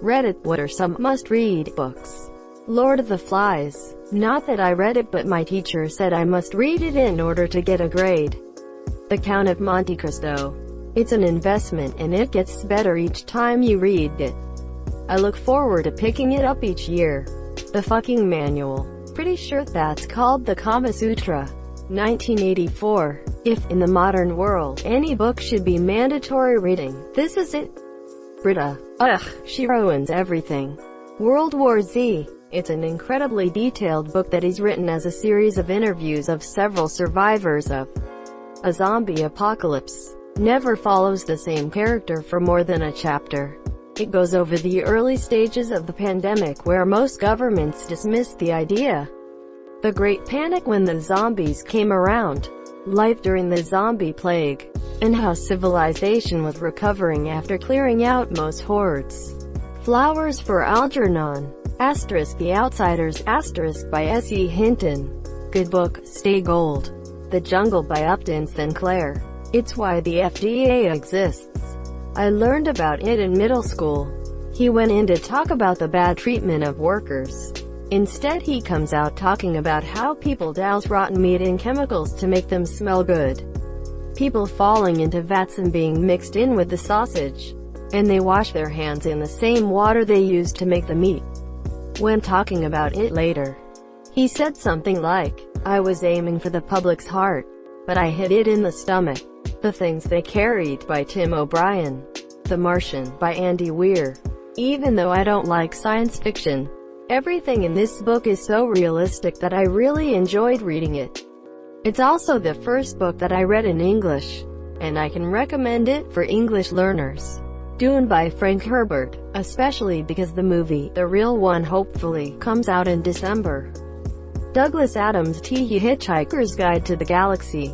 Reddit, what are some must-read books? Lord of the Flies. Not that I read it, but my teacher said I must read it in order to get a grade. The Count of Monte Cristo. It's an investment and it gets better each time you read it. I look forward to picking it up each year. The fucking manual. Pretty sure that's called the Kama Sutra. 1984. If, in the modern world, any book should be mandatory reading, this is it. Britta. Ugh, she ruins everything. World War Z. It's an incredibly detailed book that is written as a series of interviews of several survivors of a zombie apocalypse. Never follows the same character for more than a chapter. It goes over the early stages of the pandemic where most governments dismissed the idea. The Great Panic when the zombies came around. Life during the zombie plague. And how civilization was recovering after clearing out most hordes. Flowers for Algernon. Asterisk The Outsiders. Asterisk by S.E. Hinton. Good book. Stay gold. The Jungle by Upton Sinclair. It's why the FDA exists. I learned about it in middle school. He went in to talk about the bad treatment of workers. Instead he comes out talking about how people douse rotten meat in chemicals to make them smell good. People falling into vats and being mixed in with the sausage. And they wash their hands in the same water they used to make the meat. When talking about it later, he said something like, I was aiming for the public's heart, but I hit it in the stomach. The Things They Carried by Tim O'Brien. The Martian by Andy Weir. Even though I don't like science fiction, everything in this book is so realistic that I really enjoyed reading it. It's also the first book that I read in English, and I can recommend it for English learners. Dune by Frank Herbert, especially because the movie, the real one hopefully, comes out in December. Douglas Adams' The Hitchhiker's Guide to the Galaxy.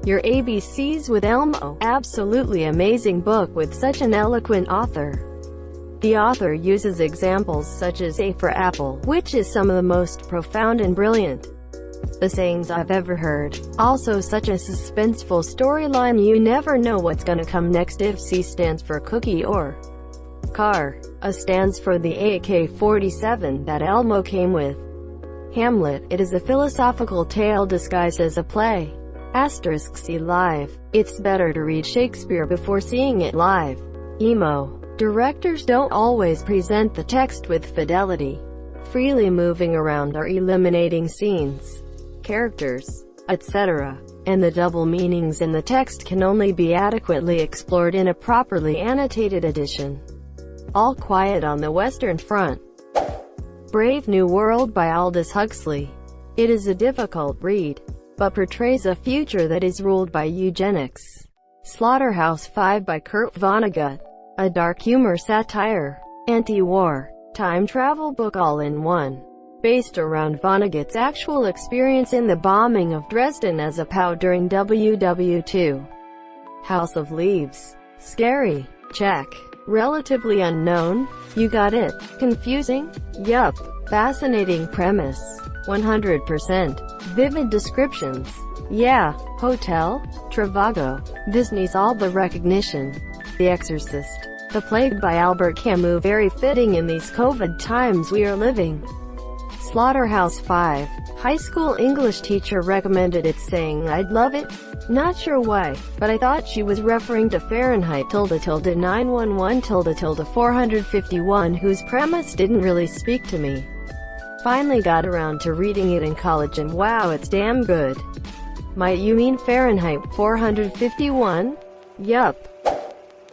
Your ABCs with Elmo. Absolutely amazing book with such an eloquent author. The author uses examples such as A for Apple, which is some of the most profound and brilliant the sayings I've ever heard. Also such a suspenseful storyline, you never know what's gonna come next. If C stands for cookie or car, A stands for the AK-47 that Elmo came with. Hamlet, it is a philosophical tale disguised as a play. Asterisk See live. It's better to read Shakespeare before seeing it live. Emo. Directors don't always present the text with fidelity, freely moving around or eliminating scenes, characters, etc. And the double meanings in the text can only be adequately explored in a properly annotated edition. All Quiet on the Western Front. Brave New World by Aldous Huxley. It is a difficult read, but portrays a future that is ruled by eugenics. Slaughterhouse-Five by Kurt Vonnegut. A dark humor satire, anti-war, time travel book all in one. Based around Vonnegut's actual experience in the bombing of Dresden as a POW during WW2. House of Leaves. Scary. Check. Relatively unknown? You got it. Confusing? Yup. Fascinating premise. 100%. Vivid descriptions. Yeah. Hotel? Travago. Disney's all the recognition. The Exorcist. The Plague by Albert Camus, very fitting in these COVID times we are living. Slaughterhouse-Five. High school English teacher recommended it saying I'd love it. Not sure why, but I thought she was referring to Fahrenheit ~911~451 whose premise didn't really speak to me. Finally got around to reading it in college and wow, it's damn good. Might you mean Fahrenheit 451? Yup.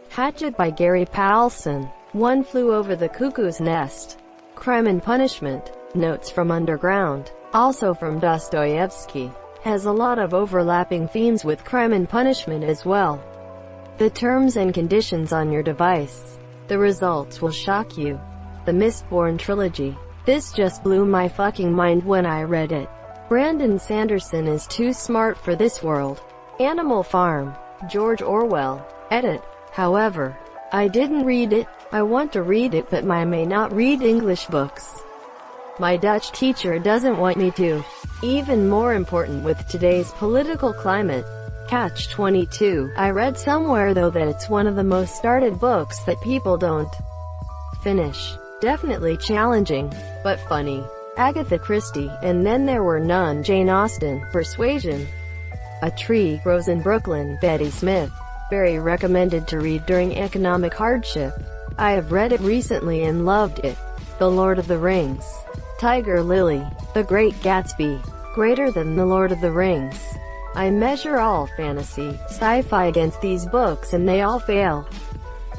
Hatchet by Gary Paulson. One Flew Over the Cuckoo's Nest. Crime and Punishment. Notes from Underground. Also from Dostoevsky. Has a lot of overlapping themes with Crime and Punishment as well. The terms and conditions on your device. The results will shock you. The Mistborn Trilogy. This just blew my fucking mind when I read it. Brandon Sanderson is too smart for this world. Animal Farm. George Orwell. Edit. However, I didn't read it. I want to read it, but I may not read English books. My Dutch teacher doesn't want me to. Even more important with today's political climate. Catch-22. I read somewhere though that it's one of the most started books that people don't finish. Definitely challenging, but funny. Agatha Christie, and then there were none. Jane Austen, Persuasion. A Tree Grows in Brooklyn, Betty Smith. Very recommended to read during economic hardship. I have read it recently and loved it. The Lord of the Rings. Tiger Lily. The Great Gatsby. Greater than The Lord of the Rings. I measure all fantasy, sci-fi against these books and they all fail.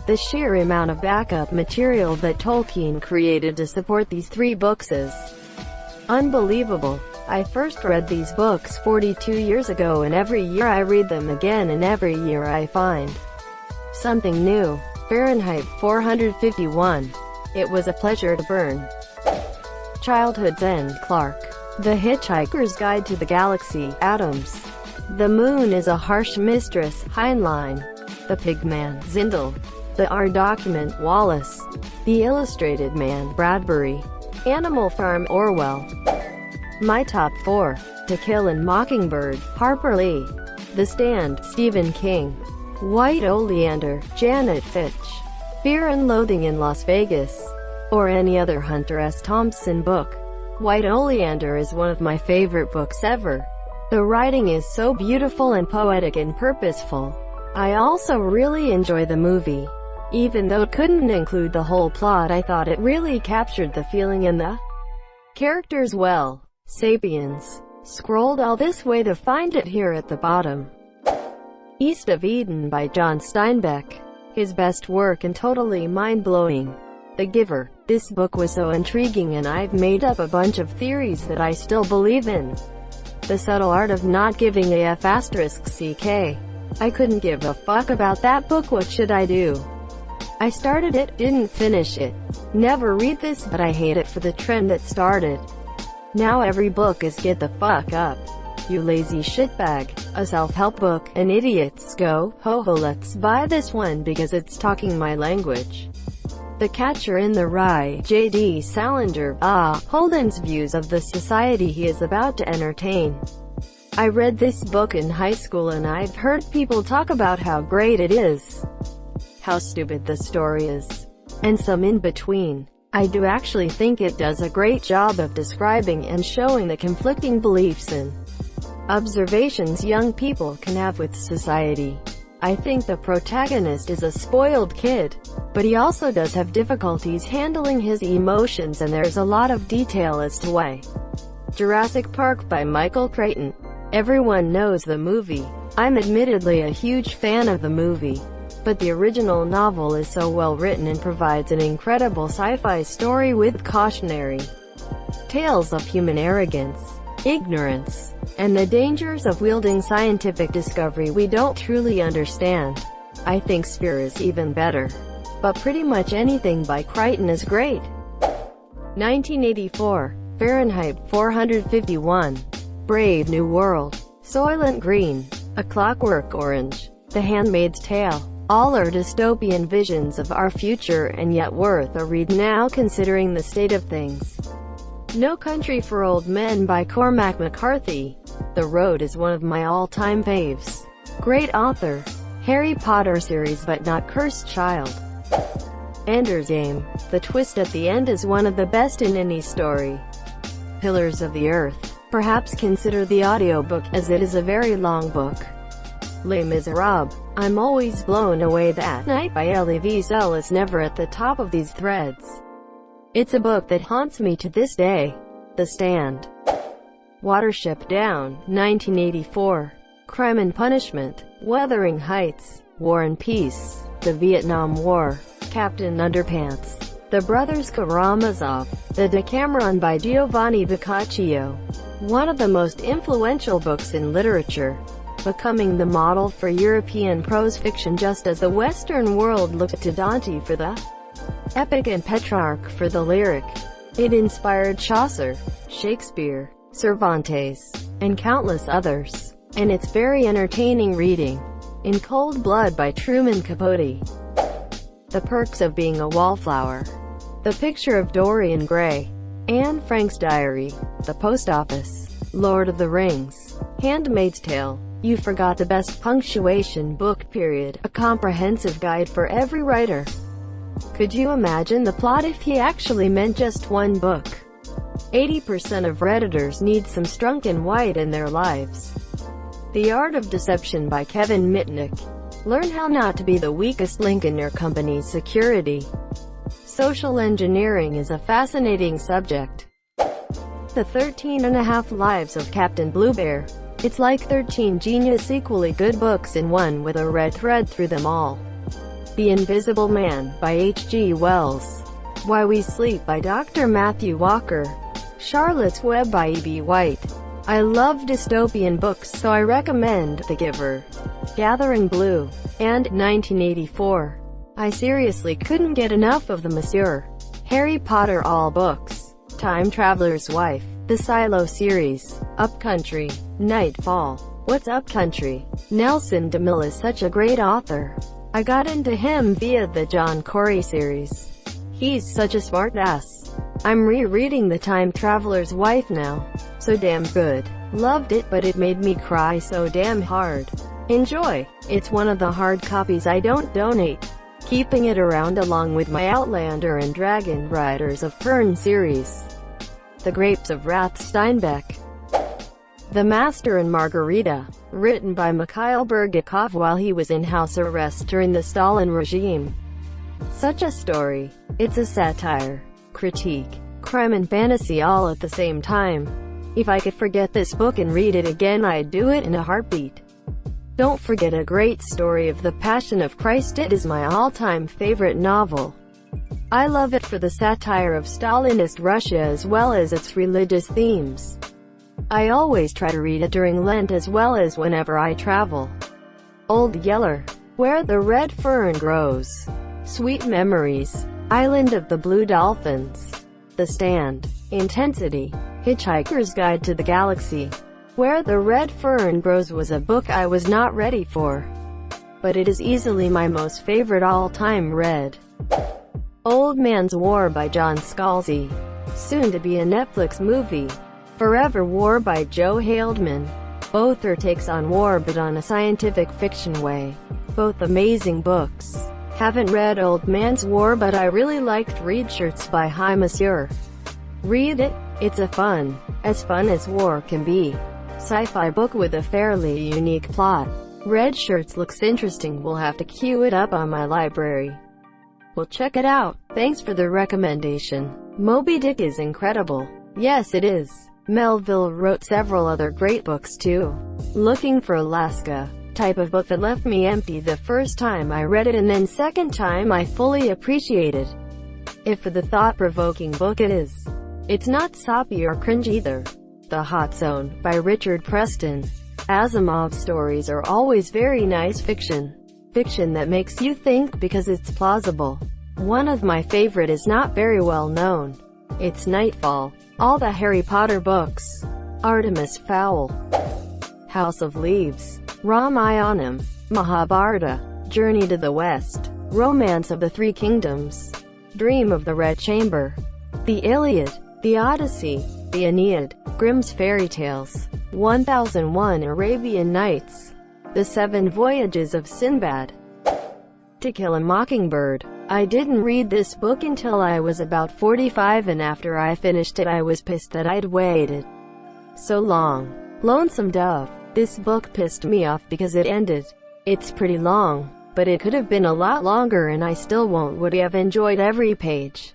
The sheer amount of backup material that Tolkien created to support these 3 books is unbelievable. I first read these books 42 years ago and every year I read them again and every year I find something new. Fahrenheit 451. It was a pleasure to burn. Childhood's End, Clark. The Hitchhiker's Guide to the Galaxy, Adams. The Moon is a Harsh Mistress, Heinlein. The Pigman, Zindel. The R Document, Wallace. The Illustrated Man, Bradbury. Animal Farm, Orwell. My Top 4. To Kill a Mockingbird, Harper Lee. The Stand, Stephen King. White Oleander, Janet Fitch. Fear and Loathing in Las Vegas. Or any other Hunter S. Thompson book. White Oleander is one of my favorite books ever. The writing is so beautiful and poetic and purposeful. I also really enjoy the movie. Even though it couldn't include the whole plot, I thought it really captured the feeling and the characters well. Sapiens. Scrolled all this way to find it here at the bottom. East of Eden by John Steinbeck. His best work and totally mind-blowing. The Giver. This book was so intriguing and I've made up a bunch of theories that I still believe in. The Subtle Art of Not Giving a F***ck. I couldn't give a fuck about that book. What should I do? I started it, didn't finish it. Never read this, but I hate it for the trend that started. Now every book is get the fuck up, you lazy shitbag. A self-help book, and idiots go, ho ho, let's buy this one because it's talking my language. The Catcher in the Rye, J.D. Salinger. Holden's views of the society he is about to entertain. I read this book in high school and I've heard people talk about how great it is, how stupid the story is, and some in between. I do actually think it does a great job of describing and showing the conflicting beliefs and observations young people can have with society. I think the protagonist is a spoiled kid, but he also does have difficulties handling his emotions and there's a lot of detail as to why. Jurassic Park by Michael Crichton. Everyone knows the movie. I'm admittedly a huge fan of the movie, but the original novel is so well written and provides an incredible sci-fi story with cautionary tales of human arrogance, ignorance, and the dangers of wielding scientific discovery we don't truly understand. I think Sphere is even better, but pretty much anything by Crichton is great. 1984, Fahrenheit 451. Brave New World. Soylent Green. A Clockwork Orange. The Handmaid's Tale. All are dystopian visions of our future and yet worth a read now considering the state of things. No Country for Old Men by Cormac McCarthy. The Road is one of my all-time faves. Great author. Harry Potter series but not Cursed Child. Ender's Game. The twist at the end is one of the best in any story. Pillars of the Earth. Perhaps consider the audiobook, as it is a very long book. Les Miserables. I'm always blown away that Night by Elie Wiesel is never at the top of these threads. It's a book that haunts me to this day. The Stand. Watership Down, 1984. Crime and Punishment. Wuthering Heights. War and Peace. The Vietnam War. Captain Underpants. The Brothers Karamazov. The Decameron by Giovanni Boccaccio. One of the most influential books in literature, becoming the model for European prose fiction just as the Western world looked to Dante for the epic and Petrarch for the lyric. It inspired Chaucer, Shakespeare, Cervantes, and countless others, and it's very entertaining reading. In Cold Blood by Truman Capote. The Perks of Being a Wallflower. The Picture of Dorian Gray. Anne Frank's Diary. The Post Office. Lord of the Rings. Handmaid's Tale. You Forgot the Best Punctuation book. Period. A comprehensive guide for every writer. Could you imagine the plot if he actually meant just one book? 80% of Redditors need some Strunk White in their lives. The Art of Deception by Kevin Mitnick. Learn how not to be the weakest link in your company's security. Social engineering is a fascinating subject. The 13.5 Lives of Captain Bluebear. It's like 13 genius equally good books in one with a red thread through them all. The Invisible Man by H.G. Wells. Why We Sleep by Dr. Matthew Walker. Charlotte's Web by E.B. White. I love dystopian books, so I recommend The Giver, Gathering Blue, and 1984. I seriously couldn't get enough of the Monsieur Harry Potter all books. Time Traveler's Wife. The Silo series. Upcountry. Nightfall. What's Upcountry? Nelson DeMille is such a great author. I got into him via the John Corey series. He's such a smart ass. I'm rereading The Time Traveler's Wife now. So damn good. Loved it, but it made me cry so damn hard. Enjoy. It's one of the hard copies I don't donate. Keeping it around along with my Outlander and Dragon Riders of Pern series. The Grapes of Wrath Steinbeck. The Master and Margarita. Written by Mikhail Bulgakov while he was in house arrest during the Stalin regime. Such a story. It's a satire, critique, crime and fantasy all at the same time. If I could forget this book and read it again, I'd do it in a heartbeat. Don't forget A Great Story of the Passion of Christ. It is my all-time favorite novel. I love it for the satire of Stalinist Russia as well as its religious themes. I always try to read it during Lent as well as whenever I travel. Old Yeller. Where the Red Fern Grows. Sweet Memories. Island of the Blue Dolphins. The Stand. Intensity. Hitchhiker's Guide to the Galaxy. Where the Red Fern Grows was a book I was not ready for, but it is easily my most favorite all-time read. Old Man's War by John Scalzi. Soon to be a Netflix movie. Forever War by Joe Haldeman. Both are takes on war but on a scientific fiction way. Both amazing books. Haven't read Old Man's War, but I really liked Read Shirts by Hi Monsieur. Read it. It's as fun as war can be. Sci-fi book with a fairly unique plot. Red Shirts looks interesting. We'll have to queue it up on my library. We'll check it out. Thanks for the recommendation. Moby Dick is incredible. Yes, it is. Melville wrote several other great books too. Looking for Alaska. Type of book that left me empty the first time I read it, and then second time I fully appreciated it for the thought-provoking book it is. It's not soppy or cringe either. The Hot Zone by Richard Preston. Asimov stories are always very nice fiction. Fiction that makes you think because it's plausible. One of my favorite is not very well known. It's Nightfall. All the Harry Potter books. Artemis Fowl. House of Leaves. Ramayanam. Mahabharata. Journey to the West. Romance of the Three Kingdoms. Dream of the Red Chamber. The Iliad. The Odyssey. The Aeneid. Grimm's Fairy Tales. 1001 Arabian Nights. The Seven Voyages of Sinbad. To Kill a Mockingbird. I didn't read this book until I was about 45, and after I finished it I was pissed that I'd waited so long. Lonesome Dove. This book pissed me off because it ended. It's pretty long, but it could have been a lot longer and I still would have enjoyed every page.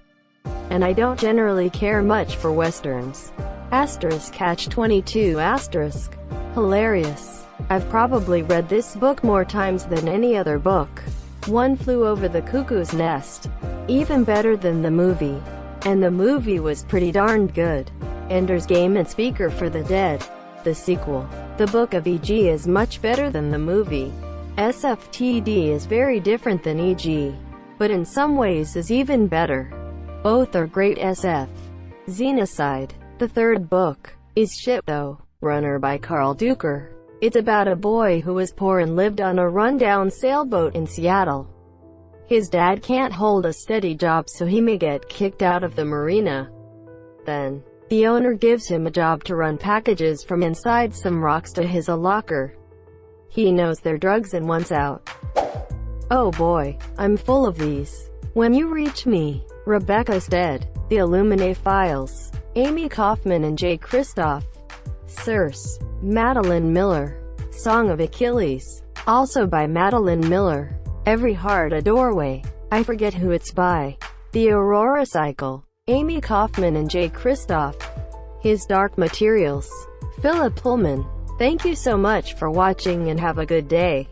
And I don't generally care much for westerns. Asterisk Catch-22 asterisk. Hilarious. I've probably read this book more times than any other book. One Flew Over the Cuckoo's Nest. Even better than the movie. And the movie was pretty darned good. Ender's Game and Speaker for the Dead. The sequel. The Book of E.G. is much better than the movie. SFTD is very different than E.G., but in some ways is even better. Both are great SF. Xenocide. The third book is shit though. Runner by Carl Duker. It's about a boy who was poor and lived on a rundown sailboat in Seattle. His dad can't hold a steady job, so he may get kicked out of the marina. Then, the owner gives him a job to run packages from inside some rocks to his locker. He knows they're drugs and wants out. Oh boy, I'm full of these. When You Reach Me, Rebecca's Dead, The Illuminate Files, Amy Kaufman and Jay Kristoff, Circe, Madeline Miller, Song of Achilles, also by Madeline Miller, Every Heart a Doorway, I forget who it's by, The Aurora Cycle, Amy Kaufman and Jay Kristoff, His Dark Materials, Philip Pullman. Thank you so much for watching and have a good day.